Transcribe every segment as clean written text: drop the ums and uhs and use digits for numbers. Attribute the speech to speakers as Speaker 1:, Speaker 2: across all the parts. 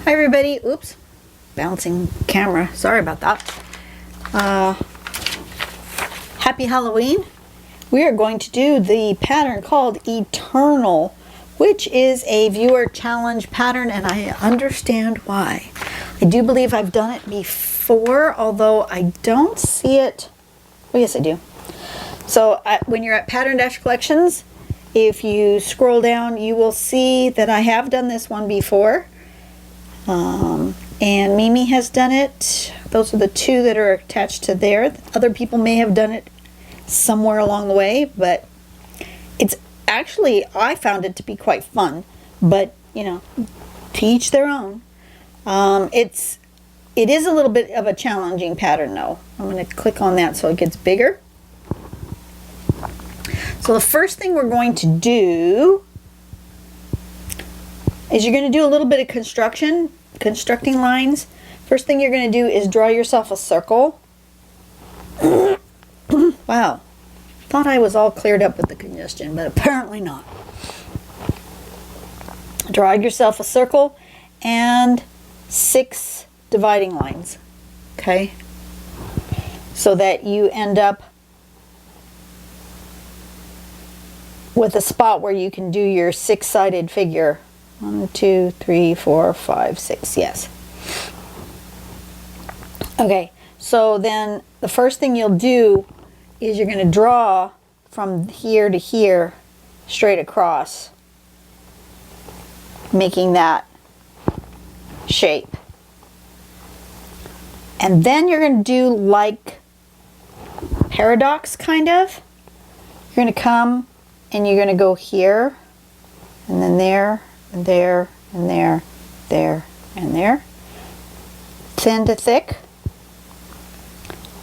Speaker 1: Hi everybody. Oops. Bouncing camera. Sorry about that. Happy Halloween. We are going to do the pattern called Eternal, which is a viewer challenge pattern, and I understand why. I do believe I've done it before, although I don't see it. Oh, yes, I do. So when you're at Pattern-Collections, if you scroll down, you will see that I have done this one before. And Mimi has done it. Those are the two that are attached to there. Other people may have done it somewhere along the way, but it's actually, I found it to be quite fun. But, you know, to each their own. It is a little bit of a challenging pattern, though. I'm going to click on that so it gets bigger. So the first thing we're going to do is you're going to do a little bit of constructing lines. First thing you're going to do is draw yourself a circle. Wow. Thought I was all cleared up with the congestion, but apparently not. Draw yourself a circle and 6 dividing lines. Okay? So that you end up with a spot where you can do your 6-sided figure. 1, 2, 3, 4, 5, 6. Yes. Okay, so then the first thing you'll do is you're going to draw from here to here straight across, making that shape. And then you're going to do like paradox, kind of. You're going to come and you're going to go here, and then there, and there, and there, there, and there. Thin to thick.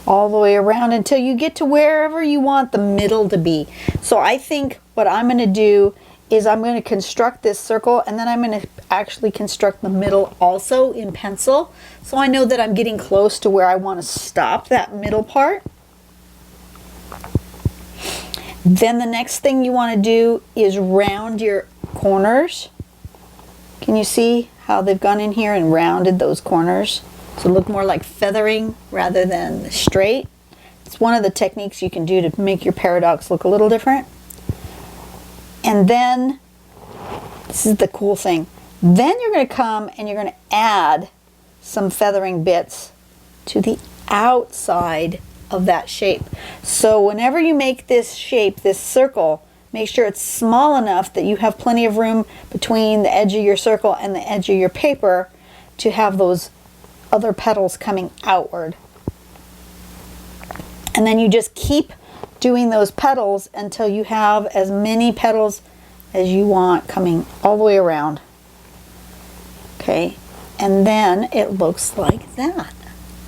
Speaker 1: All the way around until you get to wherever you want the middle to be. So I think what I'm going to do is I'm going to construct this circle, and then I'm going to actually construct the middle also in pencil. So I know that I'm getting close to where I want to stop that middle part. Then the next thing you want to do is round your corners. Can you see how they've gone in here and rounded those corners? So look more like feathering rather than straight. It's one of the techniques you can do to make your paradox look a little different. And then, this is the cool thing, then you're going to come and you're going to add some feathering bits to the outside of that shape. So whenever you make this shape, this circle, make sure it's small enough that you have plenty of room between the edge of your circle and the edge of your paper to have those other petals coming outward. And then you just keep doing those petals until you have as many petals as you want coming all the way around. Okay, and then it looks like that.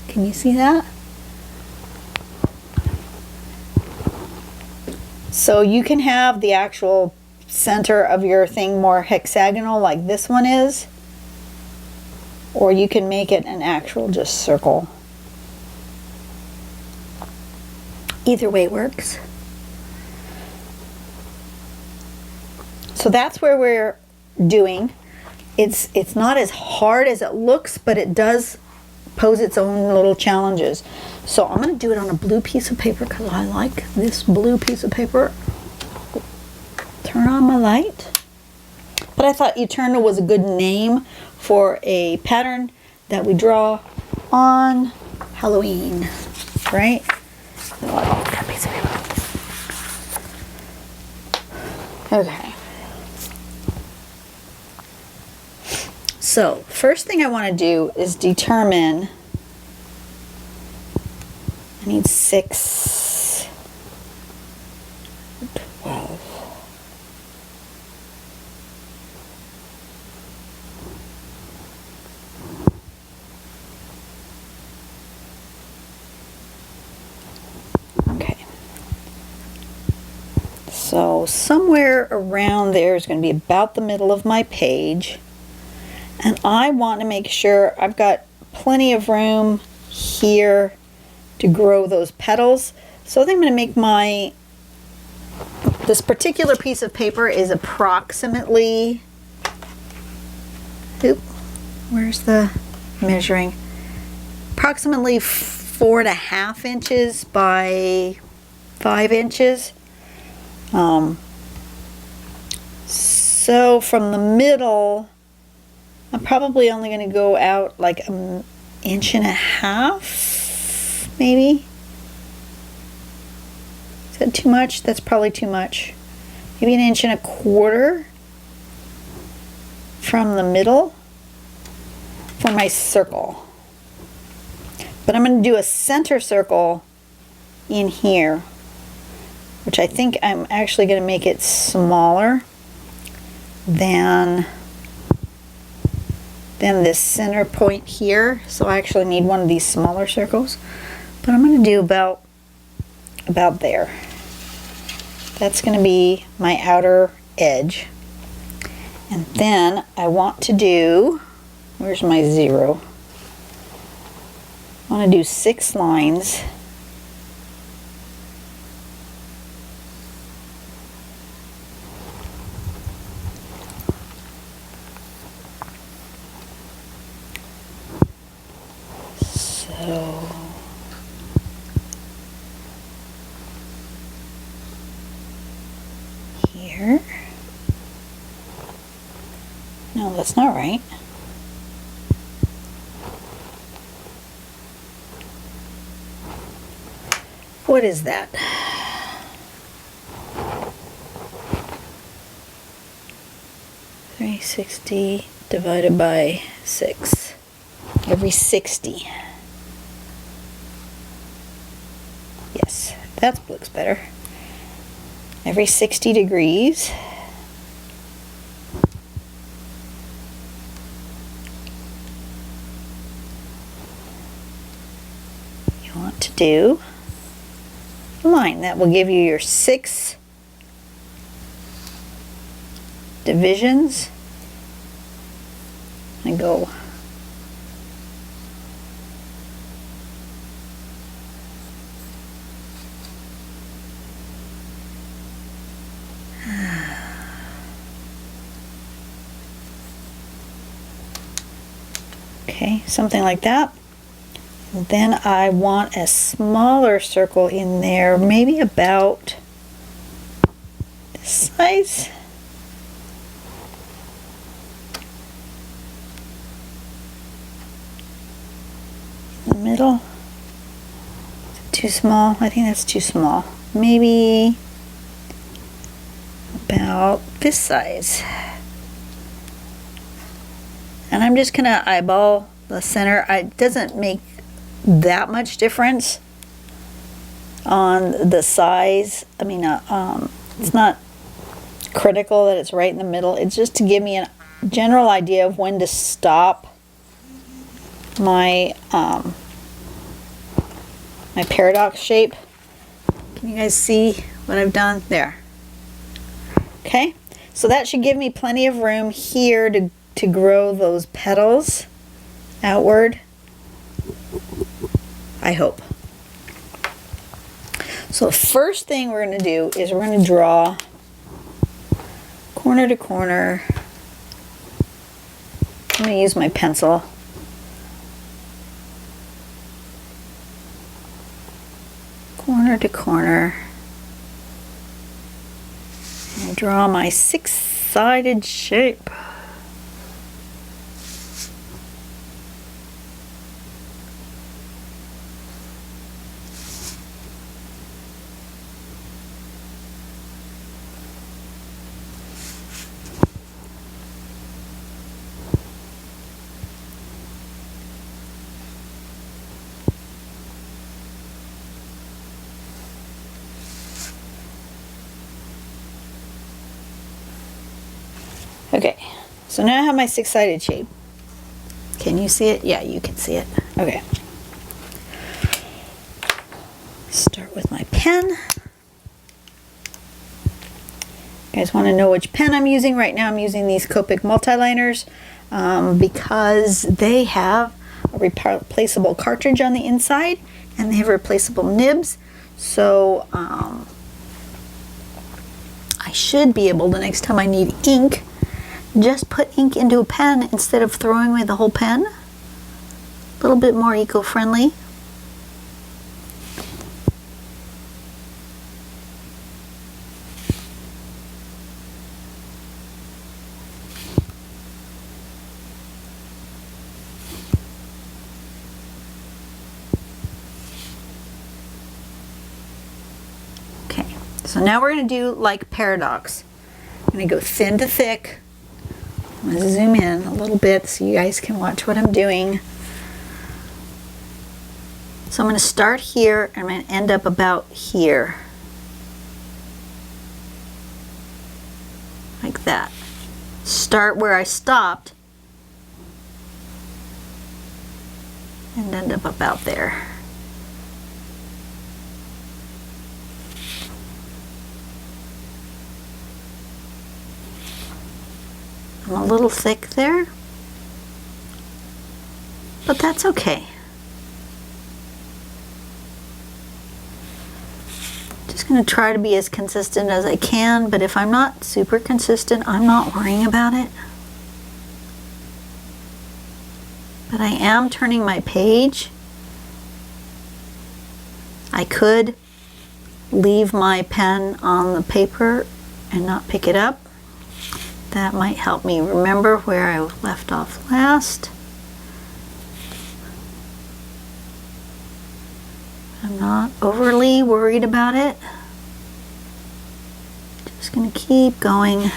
Speaker 1: Can you see that? So you can have the actual center of your thing more hexagonal like this one is, or you can make it an actual just circle. Either way works. So that's where we're doing. It's not as hard as it looks, but it does pose its own little challenges. So I'm going to do it on a blue piece of paper because I like this blue piece of paper. Turn on my light. But I thought Eternal was a good name for a pattern that we draw on Halloween, right? Okay. So first thing I want to do is determine, I need 6, 12. Okay. So somewhere around there is going to be about the middle of my page. And I want to make sure I've got plenty of room here to grow those petals. So I think I'm going to make this particular piece of paper is approximately where's the measuring? Approximately 4.5 inches by 5 inches. So from the middle, I'm probably only going to go out like 1.5 inches, maybe. Is that too much? That's probably too much. Maybe 1.25 inches from the middle for my circle. But I'm going to do a center circle in here, which I think I'm actually going to make it smaller than this center point here. So I actually need one of these smaller circles. But I'm going to do about there. That's going to be my outer edge. And then I want to do, where's my 0? I want to do 6 lines. So here. No, that's not right. What is that? $360 divided by 6. Every 60. Yes, that looks better. Every 60 degrees. You want to do a line that will give you your 6 divisions and go. Okay, something like that. And then I want a smaller circle in there, maybe about this size. In the middle. Is it too small? I think that's too small. Maybe about this size. And I'm just gonna eyeball the center. It doesn't make that much difference on the size. I mean, it's not critical that it's right in the middle. It's just to give me a general idea of when to stop my my paradox shape. Can you guys see what I've done there? Okay, so that should give me plenty of room here to grow those petals outward, I hope. So the first thing we're going to do is we're going to draw corner to corner. I'm going to use my pencil. Corner to corner. And draw my 6-sided shape. Okay, so now I have my 6-sided shape. Can you see it? Yeah, you can see it. Okay. Start with my pen. You guys want to know which pen I'm using? Right now I'm using these Copic multiliners because they have a replaceable cartridge on the inside and they have replaceable nibs. So I should be able, the next time I need ink, just put ink into a pen instead of throwing away the whole pen. A little bit more eco-friendly. So now we're going to do like paradox. I'm going to go thin to thick. I'm going to zoom in a little bit so you guys can watch what I'm doing. So I'm going to start here and I'm going to end up about here. Like that. Start where I stopped and end up about there. I'm a little thick there, but that's okay. Just going to try to be as consistent as I can, but if I'm not super consistent, I'm not worrying about it. But I am turning my page. I could leave my pen on the paper and not pick it up. That might help me remember where I left off last. I'm not overly worried about it. Just going to keep going.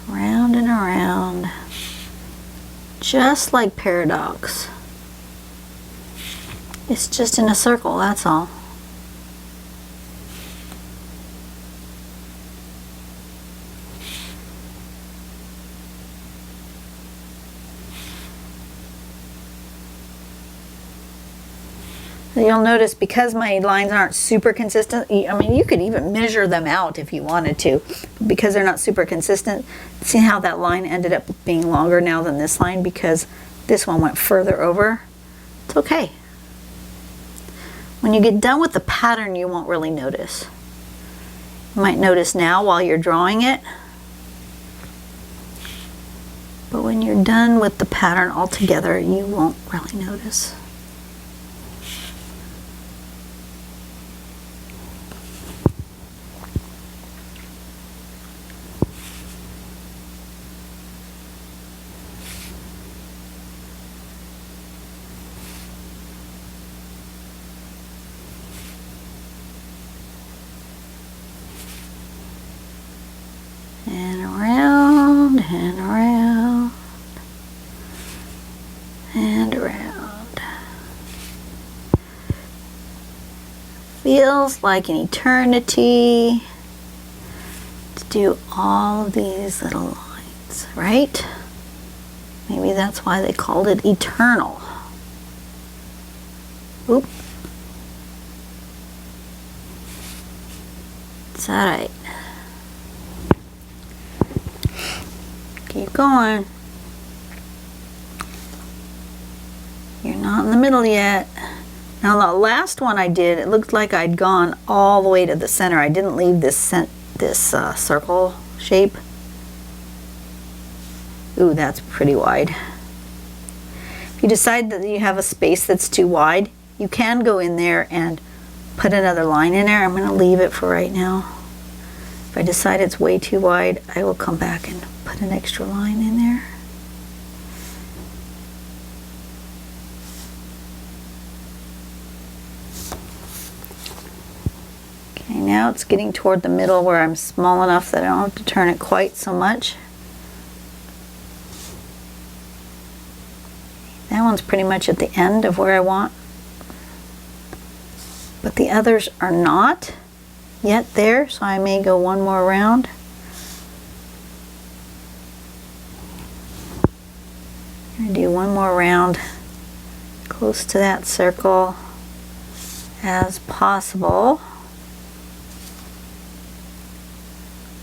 Speaker 1: Round and around. Just like paradox. It's just in a circle, that's all. You'll notice because my lines aren't super consistent, I mean, you could even measure them out if you wanted to. Because they're not super consistent, see how that line ended up being longer now than this line because this one went further over? It's okay. When you get done with the pattern, you won't really notice. You might notice now while you're drawing it. But when you're done with the pattern altogether, you won't really notice. And around and around and around. Feels like an eternity to do all of these little lines, right? Maybe that's why they called it eternal. Oop. It's alright. Keep going. You're not in the middle yet. Now the last one I did, it looked like I'd gone all the way to the center. I didn't leave this circle shape. Ooh, that's pretty wide. If you decide that you have a space that's too wide, you can go in there and put another line in there. I'm going to leave it for right now. If I decide it's way too wide, I will come back and put an extra line in there. Okay, now it's getting toward the middle where I'm small enough that I don't have to turn it quite so much. That one's pretty much at the end of where I want. But the others are not yet there, so I may go one more round. I'm going to do one more round close to that circle as possible.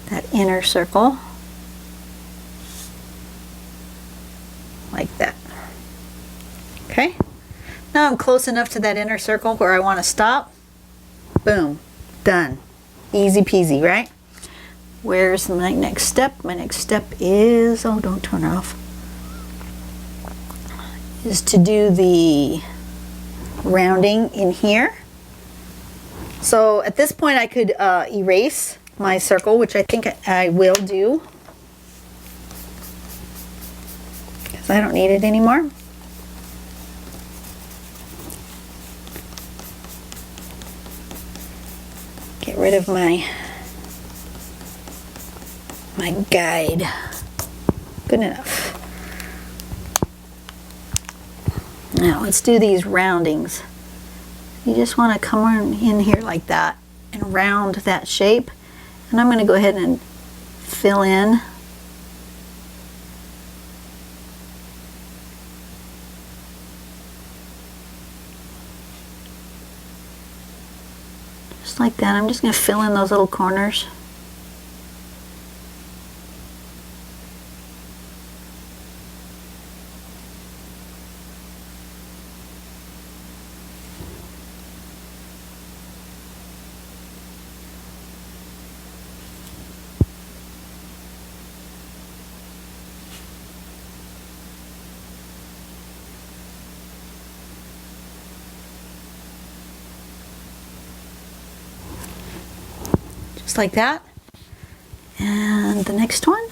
Speaker 1: That inner circle. Like that. Okay? Now I'm close enough to that inner circle where I want to stop. Boom. Done. Easy peasy, right? Where's my next step? My next step is, oh, don't turn it off, is to do the rounding in here. So at this point I could erase my circle, which I think I will do, because I don't need it anymore. Get rid of my guide. Good enough. Now let's do these roundings. You just want to come in here like that and round that shape. And I'm going to go ahead and fill in. Just like that. I'm just going to fill in those little corners. Just like that. And the next one.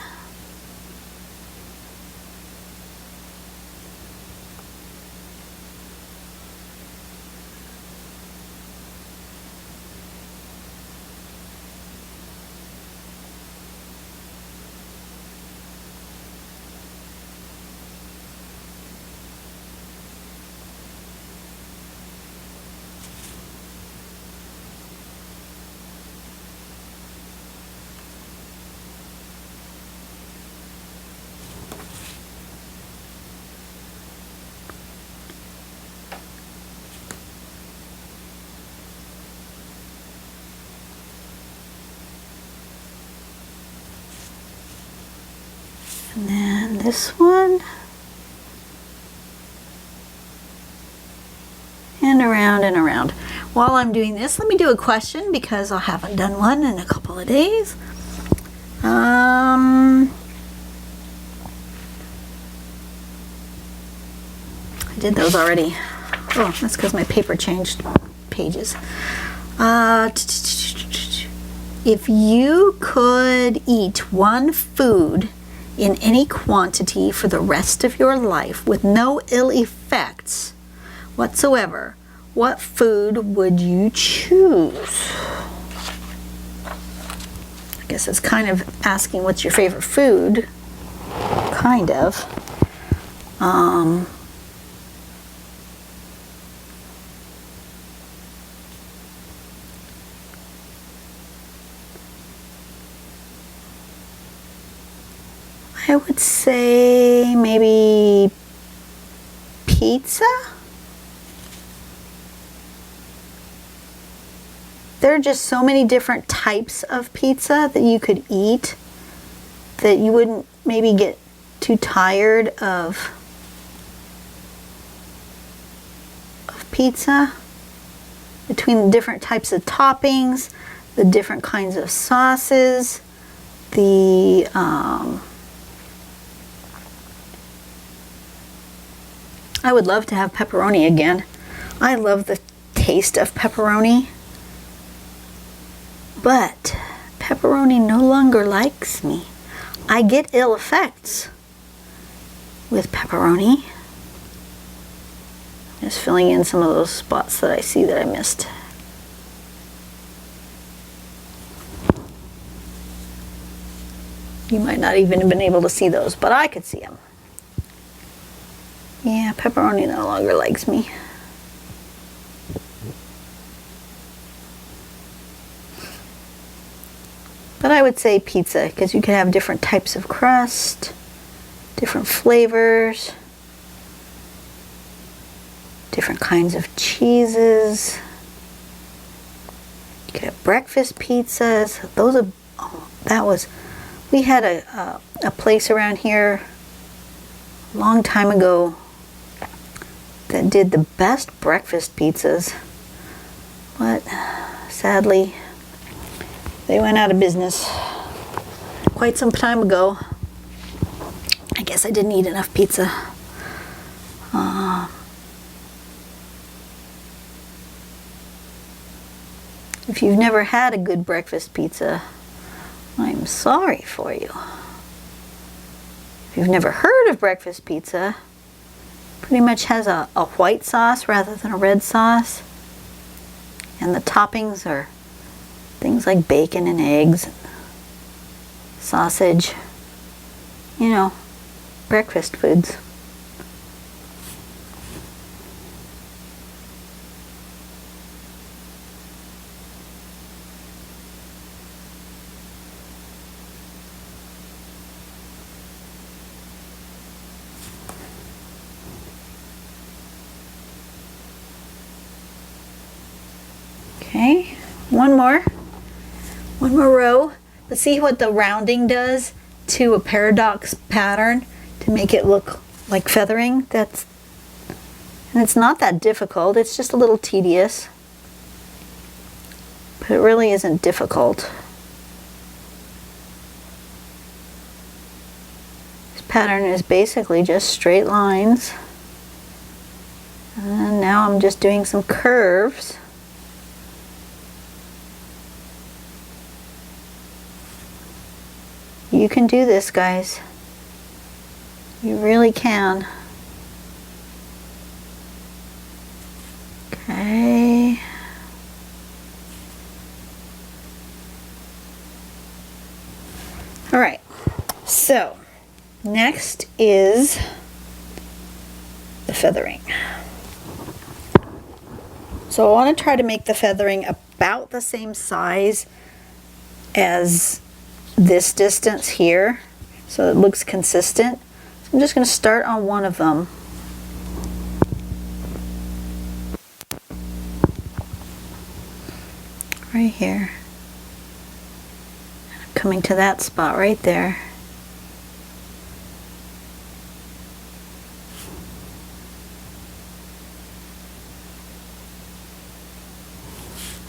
Speaker 1: And then this one. And around and around. While I'm doing this, let me do a question, because I haven't done one in a couple of days. I did those already. Oh, that's because my paper changed pages. If you could eat one food in any quantity for the rest of your life with no ill effects whatsoever, what food would you choose? I guess it's kind of asking what's your favorite food, kind of. I would say maybe pizza. There are just so many different types of pizza that you could eat that you wouldn't maybe get too tired of pizza. Between the different types of toppings, the different kinds of sauces, the I would love to have pepperoni again. I love the taste of pepperoni. But pepperoni no longer likes me. I get ill effects with pepperoni. Just filling in some of those spots that I see that I missed. You might not even have been able to see those, but I could see them. Yeah, pepperoni no longer likes me. But I would say pizza, because you can have different types of crust, different flavors, different kinds of cheeses. You could have breakfast pizzas. Those are, oh, that was, we had a place around here a long time ago that did the best breakfast pizzas, but sadly They went out of business quite some time ago. I guess I didn't eat enough pizza. If you've never had a good breakfast pizza, I'm sorry for you. If you've never heard of breakfast pizza, pretty much has a white sauce rather than a red sauce. And the toppings are things like bacon and eggs, sausage, you know, breakfast foods. Okay, one more row. Let's see what the rounding does to a paradox pattern to make it look like feathering. And it's not that difficult, it's just a little tedious, but it really isn't difficult. This pattern is basically just straight lines, and now I'm just doing some curves. You can do this, guys. You really can. Okay. All right. So, next is the feathering. So I want to try to make the feathering about the same size as this distance here, so it looks consistent. So I'm just going to start on one of them. Right here. I'm coming to that spot right there.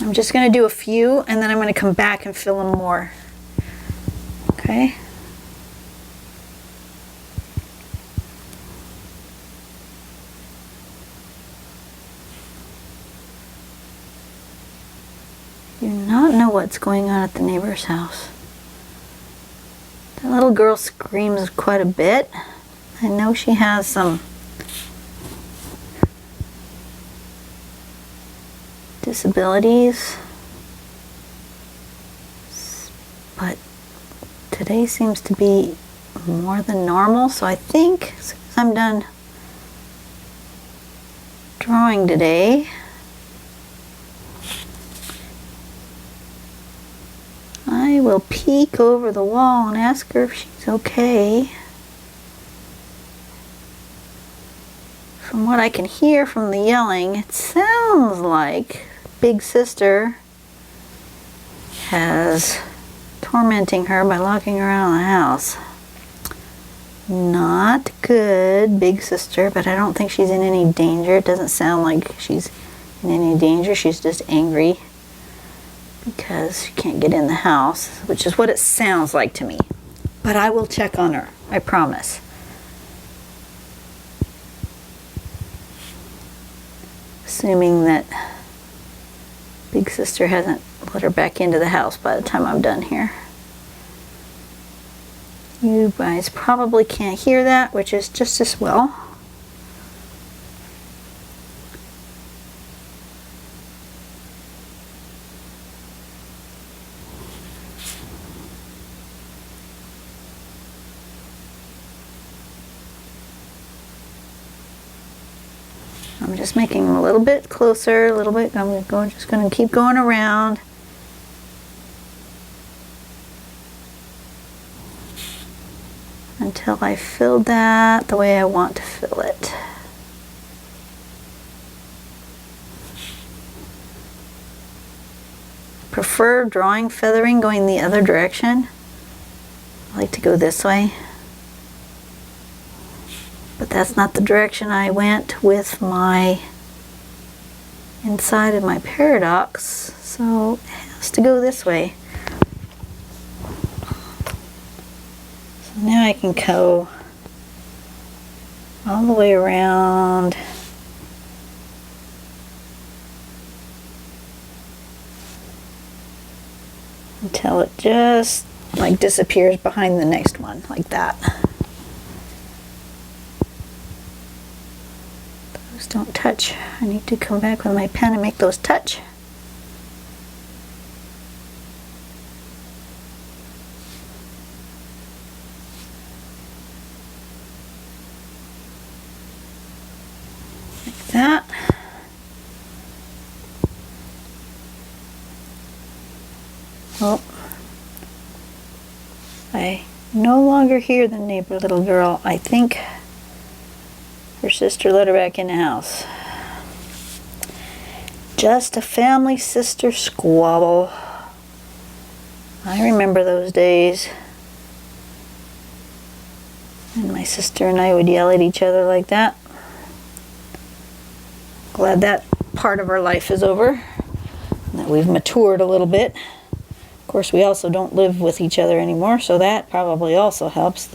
Speaker 1: I'm just going to do a few, and then I'm going to come back and fill in more. Okay. Do not know what's going on at the neighbor's house. The little girl screams quite a bit. I know she has some disabilities, but today seems to be more than normal, so I think as soon as I'm done drawing today, I will peek over the wall and ask her if she's okay. From what I can hear from the yelling, it sounds like Big Sister has tormenting her by locking her out of the house. Not good, Big Sister, but I don't think she's in any danger. It doesn't sound like she's in any danger. She's just angry because she can't get in the house, which is what it sounds like to me. But I will check on her, I promise. Assuming that Big Sister hasn't let her back into the house by the time I'm done here. You guys probably can't hear that, which is just as well. I'm just making them a little bit closer, a little bit. Just going to keep going around. Until I fill that the way I want to fill it. Prefer drawing feathering going the other direction. I like to go this way. But that's not the direction I went with my inside of my paradox, so it has to go this way. Now I can go all the way around. Until it just like disappears behind the next one, like that. Those don't touch. I need to come back with my pen and make those touch. Like that. Oh, I no longer hear the neighbor little girl. I think her sister let her back in the house. Just a family sister squabble. I remember those days. And my sister and I would yell at each other like that. Glad that part of our life is over. And that we've matured a little bit. Of course, we also don't live with each other anymore, so that probably also helps.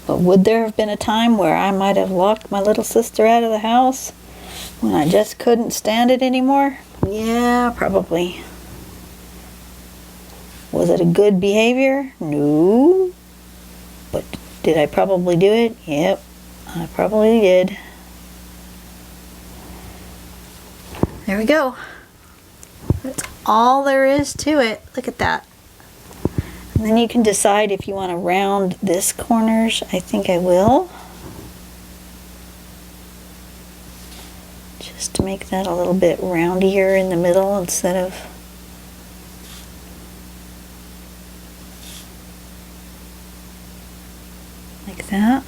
Speaker 1: But would there have been a time where I might have locked my little sister out of the house when I just couldn't stand it anymore? Yeah, probably. Was it a good behavior? No. But did I probably do it? Yep, I probably did. There we go. That's all there is to it. Look at that. And then you can decide if you want to round this corners. I think I will. Just to make that a little bit roundier in the middle instead of like that.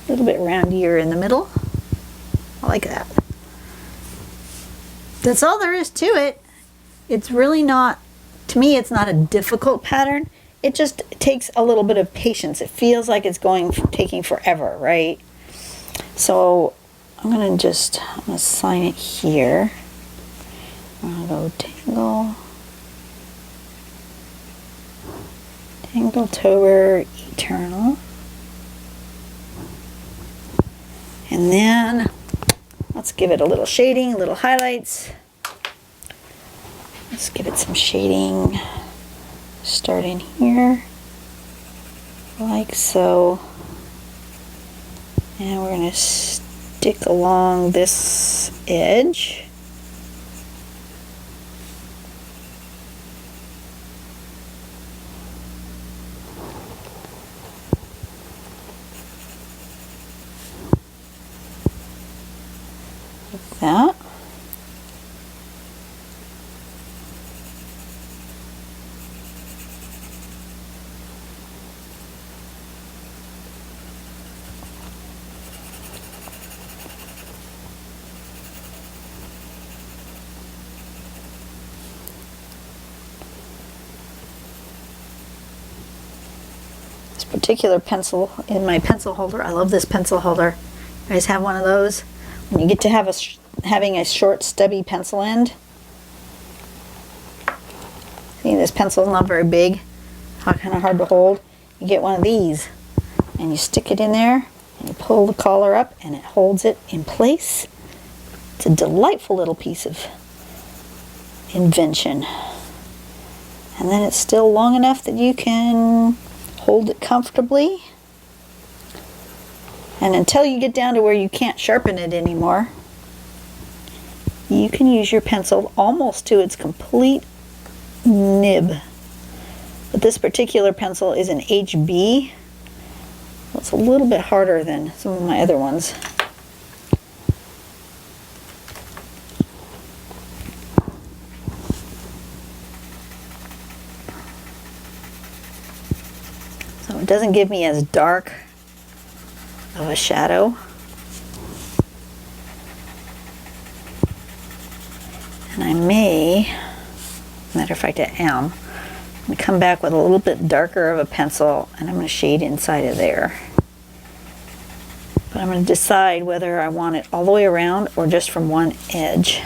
Speaker 1: A little bit roundier in the middle. I like that. That's all there is to it. It's really not, to me, it's not a difficult pattern. It just takes a little bit of patience. It feels like it's taking forever, right? So I'm going to sign it here. I'll go Tangletober Eternal. And then let's give it a little shading, a little highlights. Let's give it some shading. Start in here, like so. And we're going to stick along this edge. Like that. Particular pencil in my pencil holder. I love this pencil holder. You guys have one of those? When you get to have having a short stubby pencil end. See, this pencil is not very big. Kind of hard to hold. You get one of these and you stick it in there and you pull the collar up and it holds it in place. It's a delightful little piece of invention. And then it's still long enough that you can hold it comfortably, and until you get down to where you can't sharpen it anymore, you can use your pencil almost to its complete nib. But this particular pencil is an HB, so it's a little bit harder than some of my other ones. So it doesn't give me as dark of a shadow. And I may, matter of fact I am, I'm going to come back with a little bit darker of a pencil and I'm going to shade inside of there. But I'm going to decide whether I want it all the way around or just from one edge.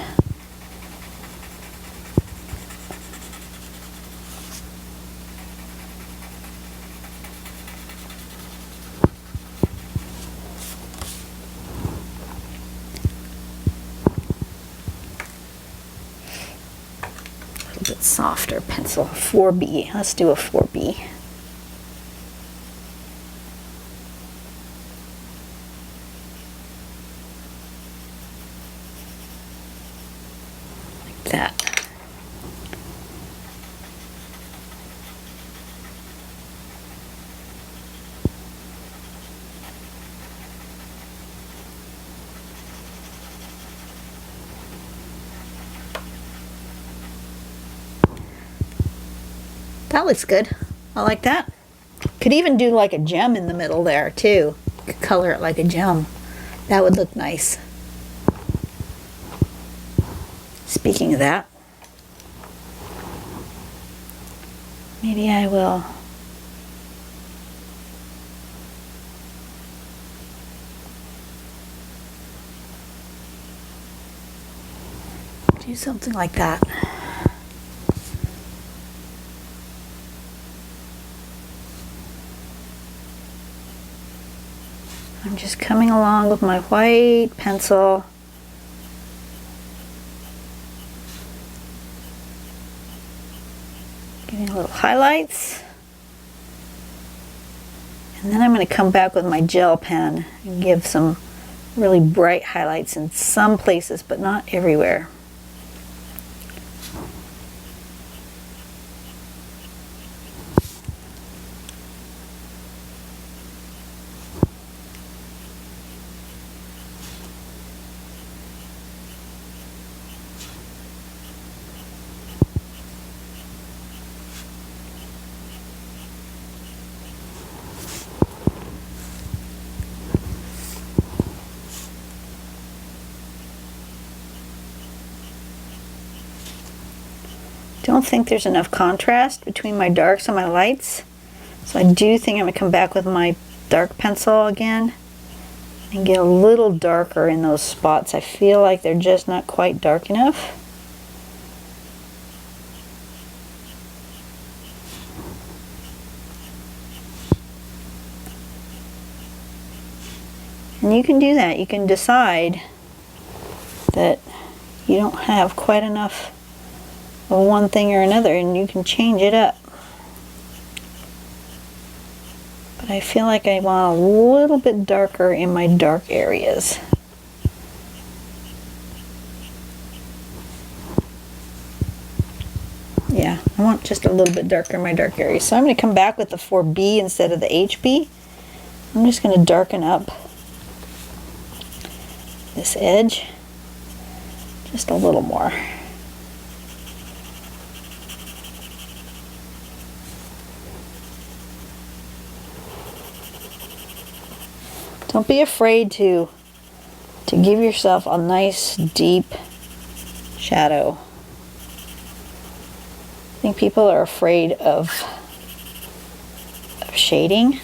Speaker 1: little bit softer pencil, 4B. Let's do a 4B. Like that. That looks good. I like that. Could even do like a gem in the middle there too. Could color it like a gem. That would look nice. Speaking of that, maybe I will do something like that. I'm just coming along with my white pencil. Getting a little highlights. And then I'm going to come back with my gel pen and give some really bright highlights in some places, but not everywhere. Don't think there's enough contrast between my darks and my lights, so I do think I'm going to come back with my dark pencil again and get a little darker in those spots. I feel like they're just not quite dark enough. And you can do that. You can decide that you don't have quite enough of one thing or another, and you can change it up. But I feel like I want a little bit darker in my dark areas. Yeah, I want just a little bit darker in my dark areas. So I'm going to come back with the 4B instead of the HB. I'm just going to darken up this edge just a little more. Don't be afraid to give yourself a nice deep shadow. I think people are afraid of shading,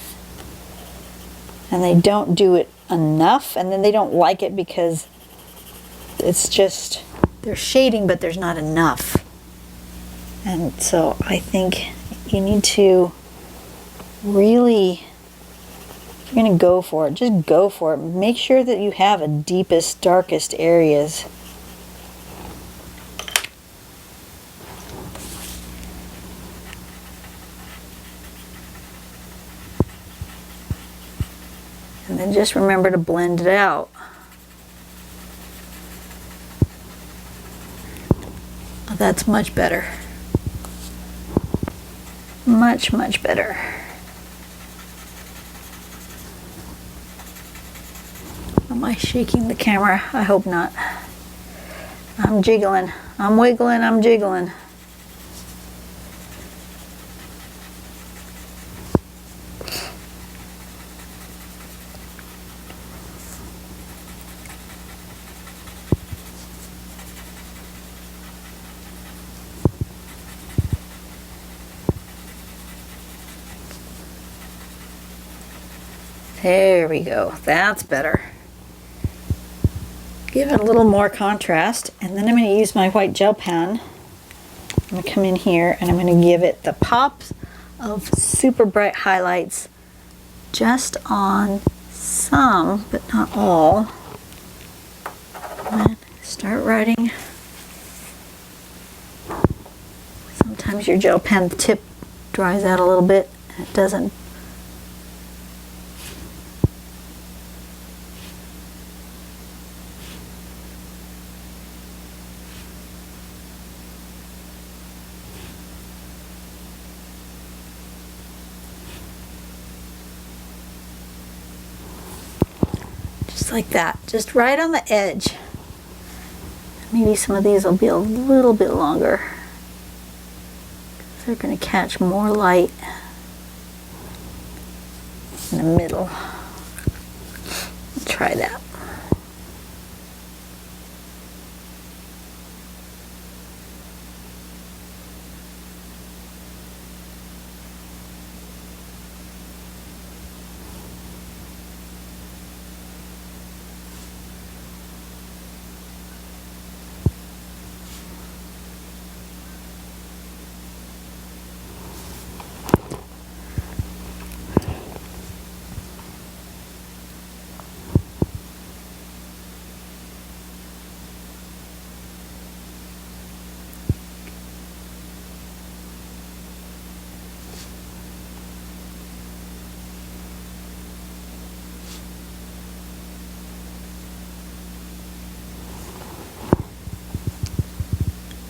Speaker 1: and they don't do it enough, and then they don't like it because it's just, they're shading but there's not enough. And so I think you need to really, if you're going to go for it, just go for it. Make sure that you have a deepest, darkest areas. And then just remember to blend it out. Oh, that's much better. Much, much better. Am I shaking the camera? I hope not. I'm jiggling. I'm wiggling. I'm jiggling. There we go. That's better. Give it a little more contrast, and then I'm going to use my white gel pen. I'm going to come in here and I'm going to give it the pops of super bright highlights just on some, but not all. And then start writing Sometimes your gel pen tip dries out a little bit and it doesn't. Just like that, just right on the edge. Maybe some of these will be a little bit longer. They're going to catch more light in the middle. Let's try that.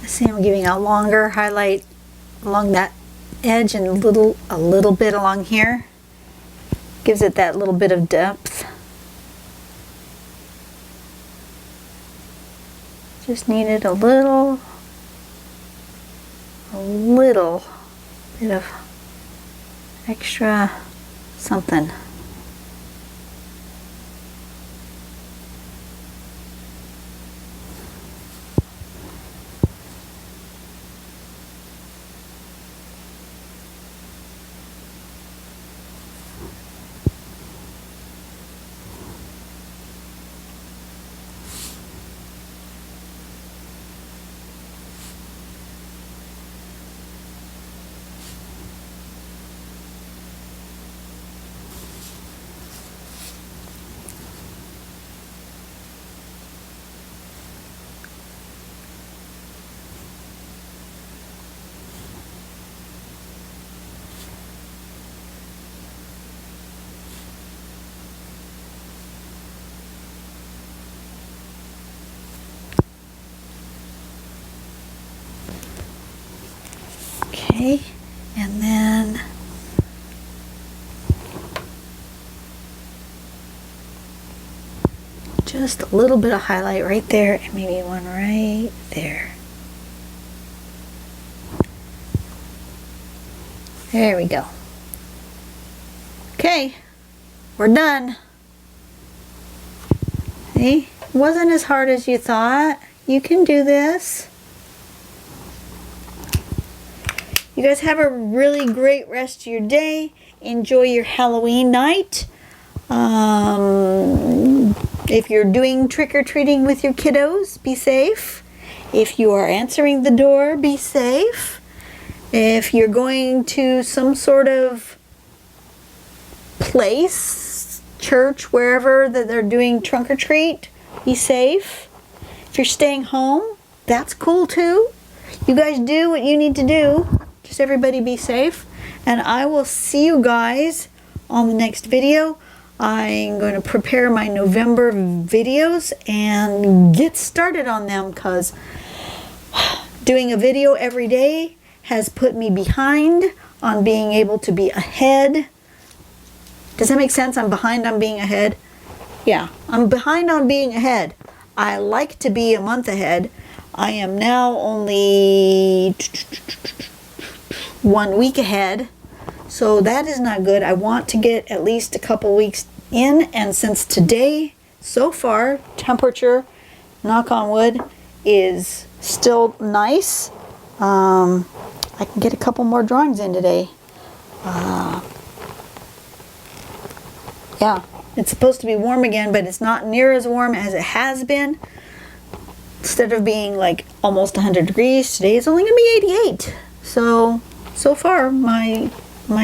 Speaker 1: See, I'm giving out longer highlight along that edge and a little bit along here. Gives it that little bit of depth. Just needed a little bit of extra something. Okay, and then just a little bit of highlight right there and maybe one right there. There we go. Okay, we're done. See, it wasn't as hard as you thought. You can do this. You guys have a really great rest of your day. Enjoy your Halloween night. If you're doing trick-or-treating with your kiddos, be safe. If you are answering the door, be safe. If you're going to some sort of place, church, wherever that they're doing trunk-or-treat, be safe. If you're staying home, that's cool too. You guys do what you need to do. Just everybody be safe, and I will see you guys on the next video. I'm going to prepare my November videos and get started on them, because doing a video every day has put me behind on being able to be ahead. Does that make sense? I'm behind on being ahead. Yeah, I'm behind on being ahead. I like to be a month ahead. I am now only 1 week ahead, so that is not good. I want to get at least a couple weeks in, and since today, so far, temperature, knock on wood, is still nice, I can get a couple more drawings in today. Yeah, it's supposed to be warm again, but it's not near as warm as it has been. Instead of being like almost 100 degrees, today it's only going to be 88. So far, my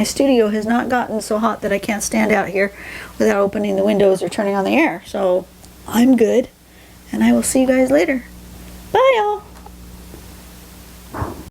Speaker 1: studio has not gotten so hot that I can't stand out here without opening the windows or turning on the air. So I'm good, and I will see you guys later. Bye, y'all.